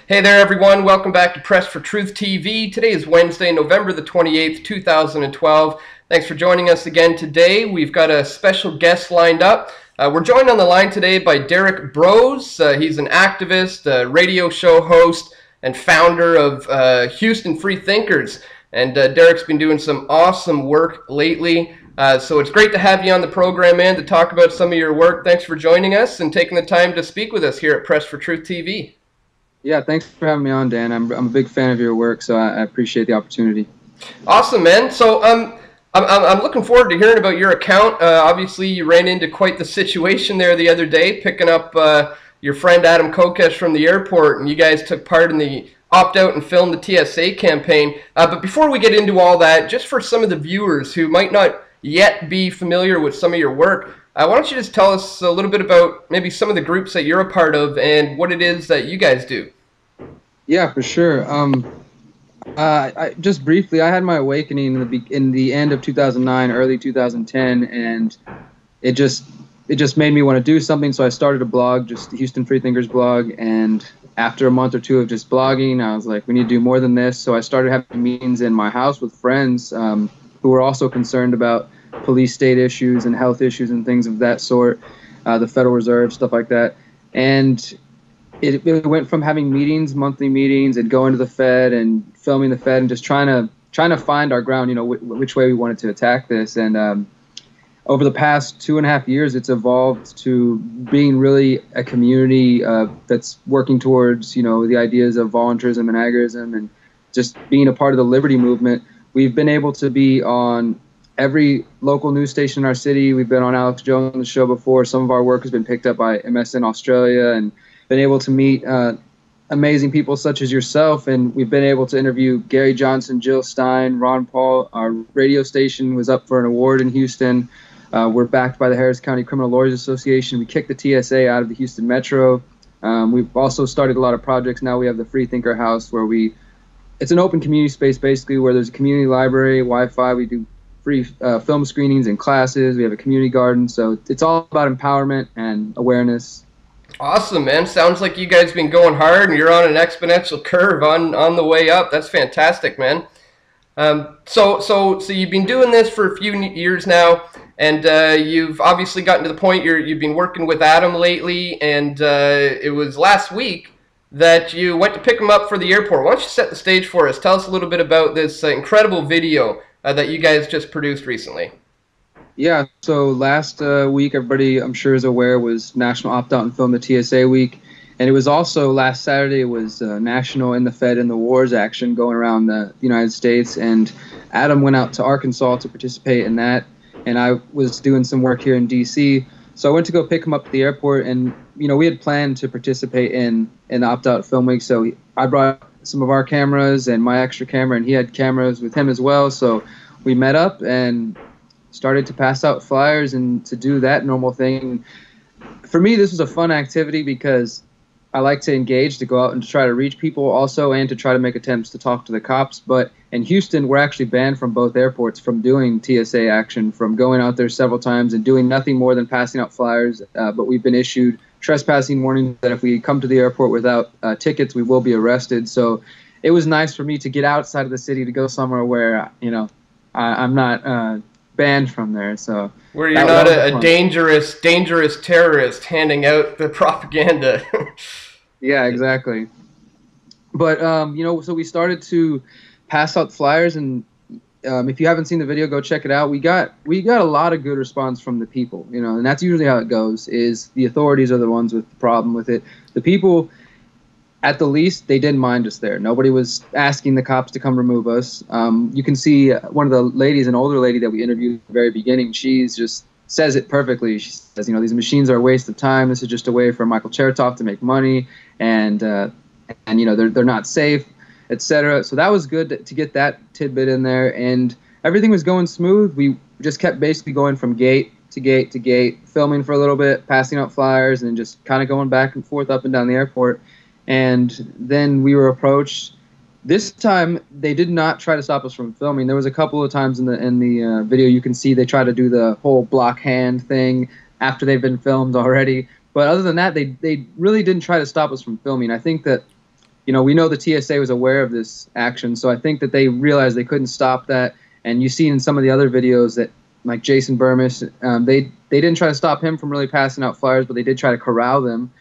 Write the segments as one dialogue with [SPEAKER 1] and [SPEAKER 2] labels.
[SPEAKER 1] Hey there, everyone. Welcome back to Press for Truth TV. Today is Wednesday, November the 28th, 2012. Thanks for joining us again today. We've got a special guest lined up. We're joined on the line today by Derrick Broze. He's an activist, a radio show host, and founder of Houston Free Thinkers. And Derrick's been doing some awesome work lately. So it's great to have you on the program, man, to talk about some of your work. Thanks for joining us and taking the time to speak with us here at Press for Truth TV.
[SPEAKER 2] Yeah, thanks for having me on, Dan. I'm a big fan of your work, so I appreciate the opportunity.
[SPEAKER 1] Awesome, man. So I'm looking forward to hearing about your account. Obviously, you ran into quite the situation there the other day, picking up your friend Adam Kokesh from the airport, and you guys took part in the opt-out and film the TSA campaign. But before we get into all that, just for some of the viewers who might not yet be familiar with some of your work, why don't you just tell us a little bit about maybe some of the groups that you're a part of and what it is that you guys do?
[SPEAKER 2] Yeah, for sure. Just briefly, I had my awakening in the end of 2009, early 2010, and it just made me want to do something. So I started a blog, just the Houston Free Thinkers blog, and after a month or two of just blogging, I was like, we need to do more than this. So I started having meetings in my house with friends who were also concerned about police state issues and health issues and things of that sort, the Federal Reserve, stuff like that. And it went from having meetings, monthly meetings, and going to the Fed and filming the Fed and just trying to find our ground, which way we wanted to attack this. And over the past 2.5 years, it's evolved to being really a community that's working towards, the ideas of voluntarism and agorism and just being a part of the liberty movement. We've been able to be on every local news station in our city. We've been on Alex Jones' show before. Some of our work has been picked up by MSN Australia, and been able to meet amazing people such as yourself. And we've been able to interview Gary Johnson, Jill Stein, Ron Paul. Our radio station was up for an award in Houston. We're backed by the Harris County Criminal Lawyers Association. We kicked the TSA out of the Houston Metro. We've also started a lot of projects. Now we have the Free Thinker House, where it's an open community space basically, where there's a community library, Wi-Fi. We do free film screenings and classes. We have a community garden. So it's all about empowerment and awareness.
[SPEAKER 1] Awesome, man. Sounds like you guys been going hard and you're on an exponential curve on the way up. That's fantastic, man. So you've been doing this for a few years now, and you've obviously gotten to the point you've been working with Adam lately, and it was last week that you went to pick him up for the airport. Why don't you set the stage for us? Tell us a little bit about this incredible video that you guys just produced recently.
[SPEAKER 2] Yeah, so last week, everybody I'm sure is aware, was National Opt-Out and Film the TSA Week. And it was also last Saturday, it was National In the Fed and the Wars action going around the United States. And Adam went out to Arkansas to participate in that. And I was doing some work here in D.C. So I went to go pick him up at the airport. And, we had planned to participate in the Opt-Out Film Week. So I brought some of our cameras and my extra camera, and he had cameras with him as well. So we met up and started to pass out flyers and to do that normal thing. For me, this was a fun activity because I like to engage, to go out and to try to reach people also, and to try to make attempts to talk to the cops. But in Houston, we're actually banned from both airports from doing TSA action, from going out there several times and doing nothing more than passing out flyers. But we've been issued trespassing warnings that if we come to the airport without tickets, we will be arrested. So it was nice for me to get outside of the city, to go somewhere where, I'm not banned from there. So
[SPEAKER 1] where you're not a dangerous terrorist handing out the propaganda.
[SPEAKER 2] Yeah, exactly. But so we started to pass out flyers, and if you haven't seen the video, go check it out. We got a lot of good response from the people, and that's usually how it goes. Is the authorities are the ones with the problem with it. The people, at the least, they didn't mind us there. Nobody was asking the cops to come remove us. You can see one of the ladies, an older lady that we interviewed at the very beginning, she's just says it perfectly. She says, these machines are a waste of time. This is just a way for Michael Chertoff to make money, and they're not safe, etc. So that was good to get that tidbit in there, and everything was going smooth. We just kept basically going from gate to gate to gate, filming for a little bit, passing out flyers, and just kind of going back and forth up and down the airport. And then we were approached. This time, they did not try to stop us from filming. There was a couple of times in the video you can see they try to do the whole block hand thing after they've been filmed already. But other than that, they really didn't try to stop us from filming. I think that we know the TSA was aware of this action, so I think that they realized they couldn't stop that. And you see in some of the other videos that, like Jason Burmis, they didn't try to stop him from really passing out flyers, but they did try to corral them.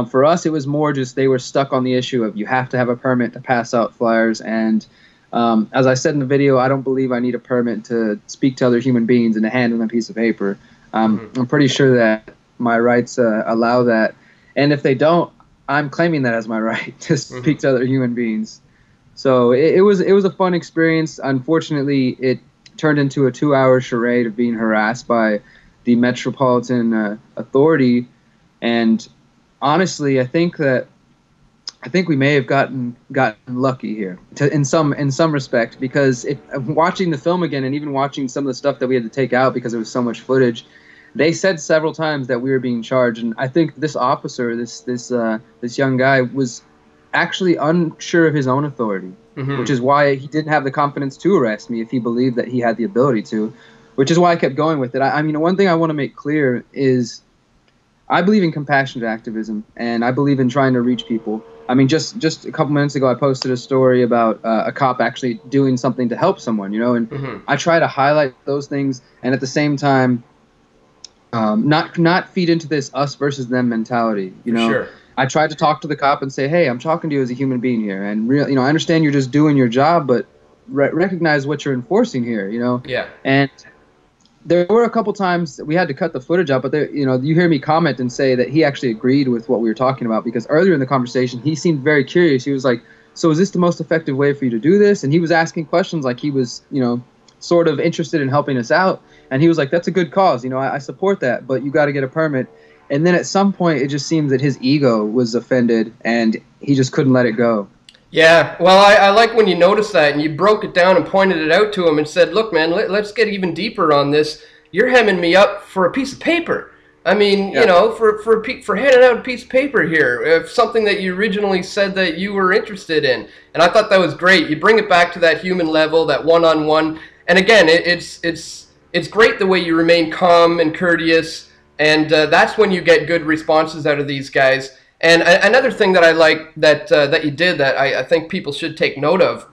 [SPEAKER 2] For us, it was more just they were stuck on the issue of you have to have a permit to pass out flyers. And as I said in the video, I don't believe I need a permit to speak to other human beings and to hand them a piece of paper. I'm pretty sure that my rights allow that. And if they don't, I'm claiming that as my right to speak to other human beings. So it was a fun experience. Unfortunately, it turned into a 2-hour charade of being harassed by the Metropolitan Authority. And honestly, I think we may have gotten lucky here in some respect, because watching the film again and even watching some of the stuff that we had to take out because there was so much footage, they said several times that we were being charged. And I think this officer, this young guy, was actually unsure of his own authority, which is why he didn't have the confidence to arrest me if he believed that he had the ability to, which is why I kept going with it. I mean, one thing I want to make clear is I believe in compassionate activism, and I believe in trying to reach people. I mean, just a couple minutes ago, I posted a story about a cop actually doing something to help someone, and I try to highlight those things, and at the same time, not feed into this us versus them mentality,
[SPEAKER 1] Sure.
[SPEAKER 2] I tried to talk to the cop and say, hey, I'm talking to you as a human being here, and I understand you're just doing your job, but recognize what you're enforcing here,
[SPEAKER 1] Yeah.
[SPEAKER 2] And there were a couple times we had to cut the footage out, but you hear me comment and say that he actually agreed with what we were talking about, because earlier in the conversation he seemed very curious. He was like, so is this the most effective way for you to do this? And he was asking questions like he was, sort of interested in helping us out. And he was like, that's a good cause. I support that, but you got to get a permit. And then at some point, it just seems that his ego was offended, and he just couldn't let it go.
[SPEAKER 1] Yeah, well, I like when you noticed that, and you broke it down and pointed it out to him and said, look, man, let's get even deeper on this. You're hemming me up for a piece of paper. I mean,
[SPEAKER 2] Yeah.
[SPEAKER 1] for handing out a piece of paper here, something that you originally said that you were interested in. And I thought that was great. You bring it back to that human level, that one-on-one. And again, it's great the way you remain calm and courteous. And that's when you get good responses out of these guys. And another thing that I like that you did that I think people should take note of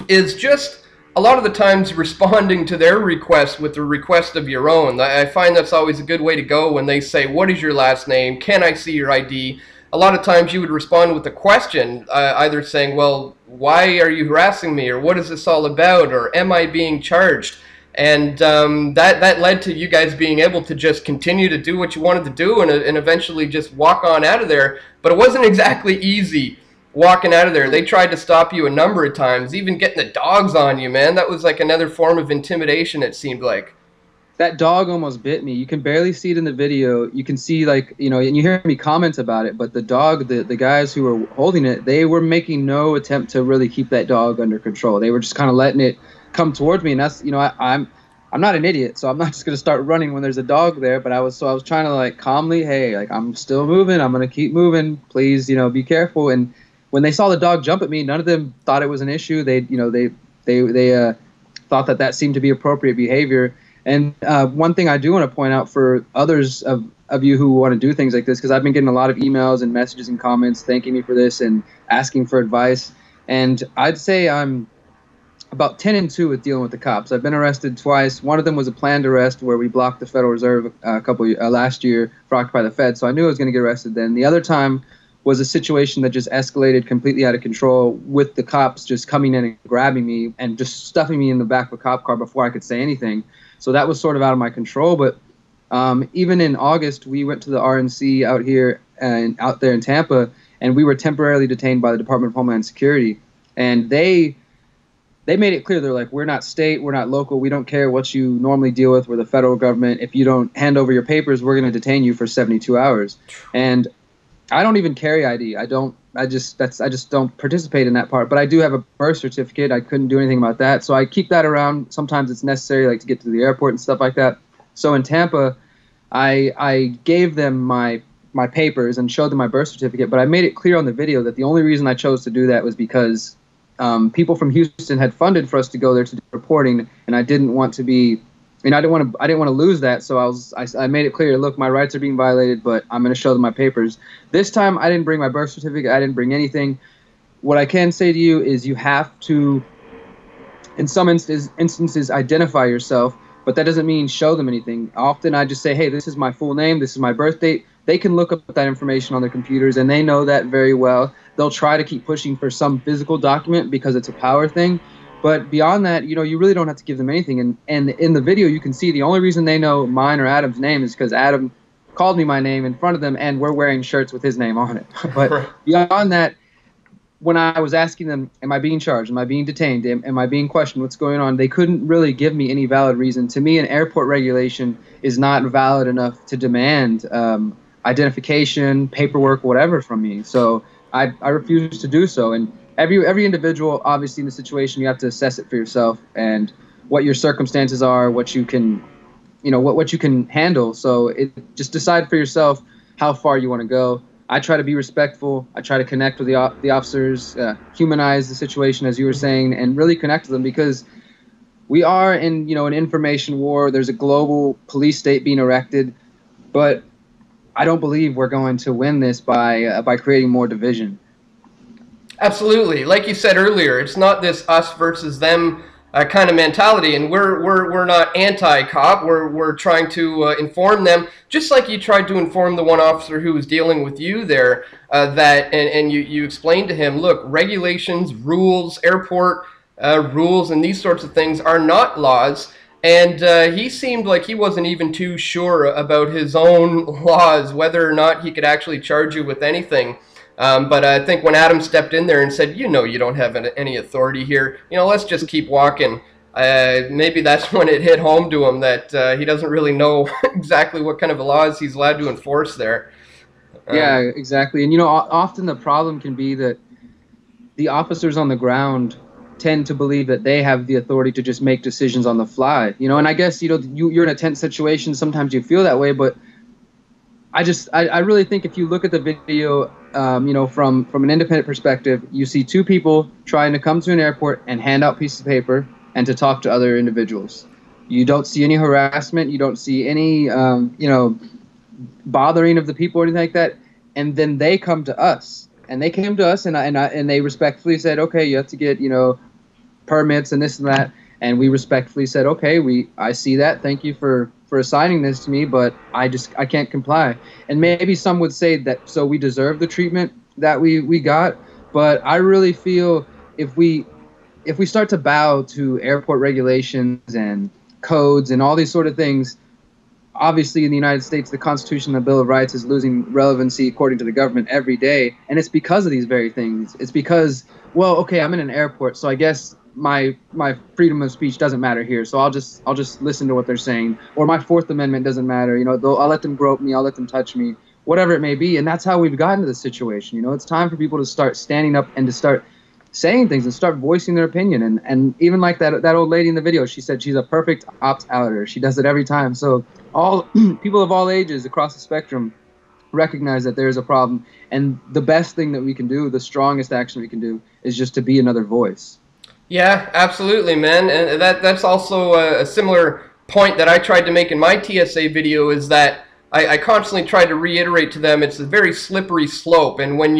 [SPEAKER 1] is just a lot of the times responding to their request with the request of your own. I find that's always a good way to go when they say, what is your last name? Can I see your ID? A lot of times you would respond with a question, either saying, well, why are you harassing me? Or what is this all about? Or am I being charged? And that led to you guys being able to just continue to do what you wanted to do and eventually just walk on out of there. But it wasn't exactly easy walking out of there. They tried to stop you a number of times, even getting the dogs on you, man. That was like another form of intimidation, it seemed like.
[SPEAKER 2] That dog almost bit me. You can barely see it in the video. You can see, and you hear me comment about it, but the dog, the guys who were holding it, they were making no attempt to really keep that dog under control. They were just kind of letting it come towards me, and that's, I'm not an idiot, so I'm not just going to start running when there's a dog there, but I was trying to calmly, hey, I'm still moving, I'm going to keep moving, please, be careful. And when they saw the dog jump at me, none of them thought it was an issue. They thought that seemed to be appropriate behavior. And one thing I do want to point out for others of you who want to do things like this, because I've been getting a lot of emails and messages and comments thanking me for this and asking for advice, and I'd say I'm about 10 and 2 with dealing with the cops. I've been arrested twice. One of them was a planned arrest where we blocked the Federal Reserve last year for Occupy the Fed, so I knew I was going to get arrested then. The other time was a situation that just escalated completely out of control with the cops just coming in and grabbing me and just stuffing me in the back of a cop car before I could say anything. So that was sort of out of my control. But even in August, we went to the RNC out here and out there in Tampa, and we were temporarily detained by the Department of Homeland Security. And they made it clear, they're like, we're not state, we're not local, we don't care what you normally deal with, we're the federal government. If you don't hand over your papers, we're going to detain you for 72 hours. And I don't even carry ID. I just don't participate in that part. But I do have a birth certificate. I couldn't do anything about that, so I keep that around. Sometimes it's necessary, to get to the airport and stuff like that. So in Tampa, I gave them my papers and showed them my birth certificate. But I made it clear on the video that the only reason I chose to do that was because people from Houston had funded for us to go there to do reporting, and I didn't want to be. I didn't want to lose that, so I made it clear, look, my rights are being violated, but I'm going to show them my papers. This time, I didn't bring my birth certificate. I didn't bring anything. what I can say to you is you have to, in some instances, identify yourself, but that doesn't mean show them anything. Often I just say, hey, this is my full name, this is my birth date. They can look up that information on their computers, and they know that very well. They'll try to keep pushing for some physical document because it's a power thing. But beyond that, you really don't have to give them anything. And in the video, you can see the only reason they know mine or Adam's name is because Adam called me my name in front of them, and we're wearing shirts with his name on it. But beyond that, when I was asking them, am I being charged? Am I being detained? Am I being questioned? What's going on? They couldn't really give me any valid reason. To me, an airport regulation is not valid enough to demand identification, paperwork, whatever from me. So I refuse to do so. And every individual, obviously, in the situation, you have to assess it for yourself and what your circumstances are, what you can, what you can handle. So just decide for yourself how far you want to go. I try to be respectful. I try to connect with the officers, humanize the situation, as you were saying, and really connect with them, because we are in, an information war. There's a global police state being erected, but I don't believe we're going to win this by creating more division.
[SPEAKER 1] Absolutely. Like you said earlier, it's not this us versus them kind of mentality, and we're not anti-cop. We're trying to inform them, just like you tried to inform the one officer who was dealing with you there, that and you explained to him, look, regulations, rules, airport rules, and these sorts of things are not laws. And he seemed like he wasn't even too sure about his own laws, whether or not he could actually charge you with anything. But I think when Adam stepped in there and said, you don't have any authority here, let's just keep walking, maybe that's when it hit home to him that he doesn't really know exactly what kind of laws he's allowed to enforce there.
[SPEAKER 2] Yeah, exactly. And, often the problem can be that the officers on the ground tend to believe that they have the authority to just make decisions on the fly, and I guess, you're in a tense situation. Sometimes you feel that way, but I really think if you look at the video, from an independent perspective, you see two people trying to come to an airport and hand out pieces of paper and to talk to other individuals. You don't see any harassment. You don't see any, bothering of the people or anything like that. And then they come to us, and they came to us, and they respectfully said, okay, you have to get, permits and this and that. And we respectfully said, okay, I see that. Thank you for assigning this to me, but I can't comply. And maybe some would say that so we deserve the treatment that we got, but I really feel if we start to bow to airport regulations and codes and all these sort of things, obviously in the United States, the Constitution and the Bill of Rights is losing relevancy according to the government every day, and it's because of these very things. It's because, well, okay, I'm in an airport, so I guess my freedom of speech doesn't matter here, so I'll just listen to what they're saying, or my Fourth Amendment doesn't matter. I'll let them grope me, I'll let them touch me, whatever it may be. And that's how we've gotten to this situation. It's time for people to start standing up and to start saying things and start voicing their opinion. And even like that old lady in the video, she said she's a perfect opt-outer. She does it every time. So all people of all ages across the spectrum recognize that there is a problem, and the best thing that we can do, the strongest action we can do, is just to be another voice.
[SPEAKER 1] Yeah, absolutely, man. And that's also a similar point that I tried to make in my TSA video, is that I constantly try to reiterate to them it's a very slippery slope. And when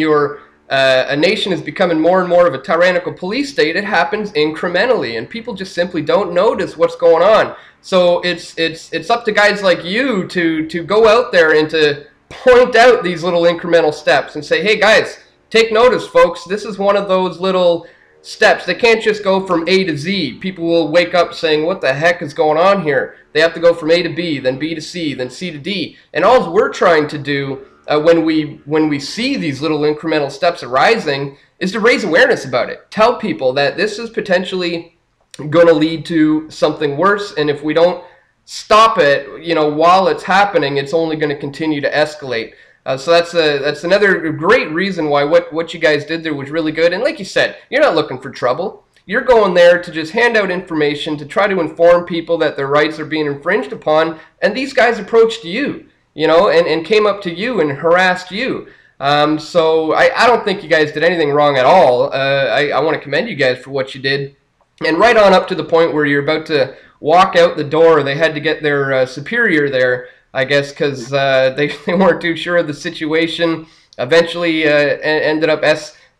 [SPEAKER 1] a nation is becoming more and more of a tyrannical police state, it happens incrementally, and people just simply don't notice what's going on. So it's up to guys like you to go out there and to point out these little incremental steps and say, hey guys, take notice, folks. This is one of those little steps. They can't just go from A to Z. People will wake up saying, what the heck is going on here? They have to go from A to B, then B to C, then C to D. And all we're trying to do when we see these little incremental steps arising is to raise awareness about it. Tell people that this is potentially going to lead to something worse, and if we don't stop it, while it's happening, it's only going to continue to escalate. So that's another great reason why what you guys did there was really good. And like you said, you're not looking for trouble. You're going there to just hand out information, to try to inform people that their rights are being infringed upon. And these guys approached you, and came up to you and harassed you. So I don't think you guys did anything wrong at all. I want to commend you guys for what you did. And right on up to the point where you're about to walk out the door, they had to get their superior there, I guess, because they weren't too sure of the situation. Eventually ended up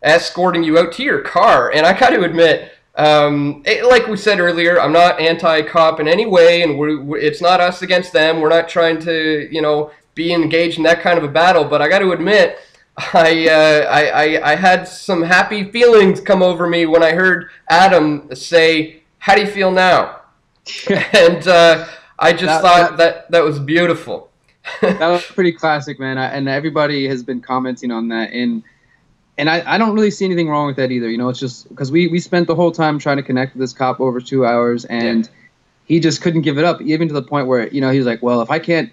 [SPEAKER 1] escorting you out to your car. And I got to admit, like we said earlier, I'm not anti-cop in any way, and it's not us against them. We're not trying to, you know, be engaged in that kind of a battle. But I got to admit, I had some happy feelings come over me when I heard Adam say, "How do you feel now?" And I just thought that was beautiful.
[SPEAKER 2] That was pretty classic, man. And everybody has been commenting on that, and I don't really see anything wrong with that either. You know, it's just because we spent the whole time trying to connect with this cop over 2 hours, and he just couldn't give it up, even to the point where, you know, he was like, well, if I can't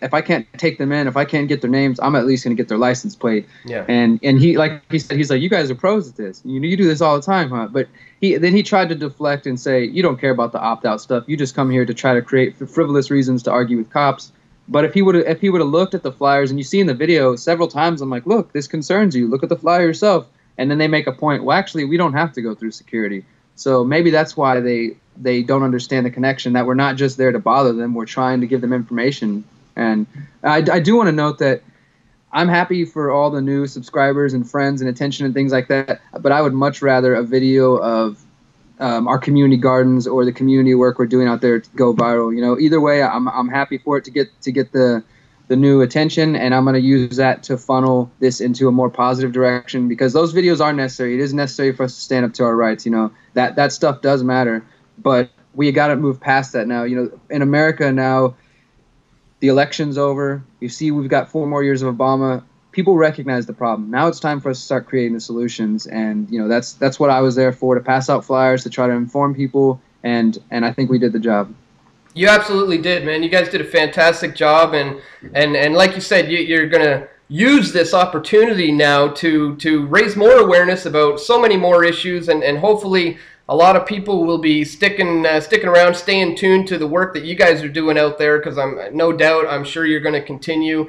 [SPEAKER 2] take them in, if I can't get their names, I'm at least going to get their license plate. Yeah. And he, like he said, he's like, you guys are pros at this. You do this all the time, huh? But then he tried to deflect and say, you don't care about the opt-out stuff. You just come here to try to create frivolous reasons to argue with cops. But if he would have looked at the flyers, and you see in the video several times, I'm like, look, this concerns you. Look at the flyer yourself. And then they make a point, well, actually, we don't have to go through security. So maybe that's why they don't understand the connection, that we're not just there to bother them. We're trying to give them information. And I do want to note that I'm happy for all the new subscribers and friends and attention and things like that, but I would much rather a video of our community gardens or the community work we're doing out there to go viral. You know, either way, I'm happy for it to get the new attention, and I'm going to use that to funnel this into a more positive direction, because those videos are necessary. It is necessary for us to stand up to our rights. You know, that stuff does matter, but we got to move past that now. You know, in America now, the election's over. You see, we've got 4 more years of Obama. People recognize the problem. Now it's time for us to start creating the solutions, and you know, that's what I was there for, to pass out flyers, to try to inform people, and I think we did the job.
[SPEAKER 1] You absolutely did, man. You guys did a fantastic job, and like you said, you're gonna use this opportunity now to raise more awareness about so many more issues, and hopefully a lot of people will be sticking around, staying tuned to the work that you guys are doing out there, because I'm sure you're going to continue.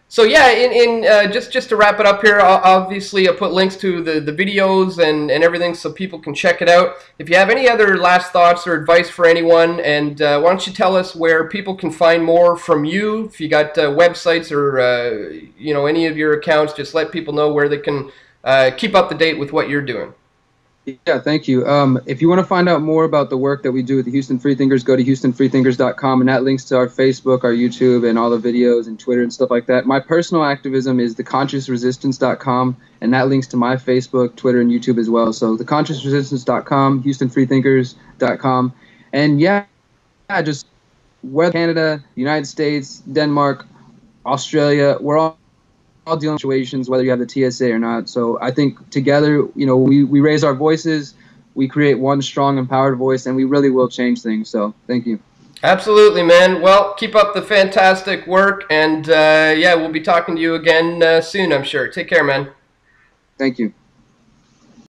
[SPEAKER 1] So yeah, just to wrap it up here, obviously I'll put links to the videos and everything so people can check it out. If you have any other last thoughts or advice for anyone, and why don't you tell us where people can find more from you? If you got websites or you know, any of your accounts, just let people know where they can keep up to date with what you're doing.
[SPEAKER 2] Yeah, thank you. If you want to find out more about the work that we do with the Houston Freethinkers, go to HoustonFreethinkers.com, and that links to our Facebook, our YouTube, and all the videos and Twitter and stuff like that. My personal activism is theconsciousresistance.com, and that links to my Facebook, Twitter, and YouTube as well. So theconsciousresistance.com, HoustonFreethinkers.com, and yeah, just whether Canada, United States, Denmark, Australia, we're all dealing with situations, whether you have the TSA or not. So I think together, you know, we raise our voices, we create one strong, empowered voice, and we really will change things. So thank you.
[SPEAKER 1] Absolutely, man. Well, keep up the fantastic work, and yeah, we'll be talking to you again soon, I'm sure. Take care, man.
[SPEAKER 2] Thank you.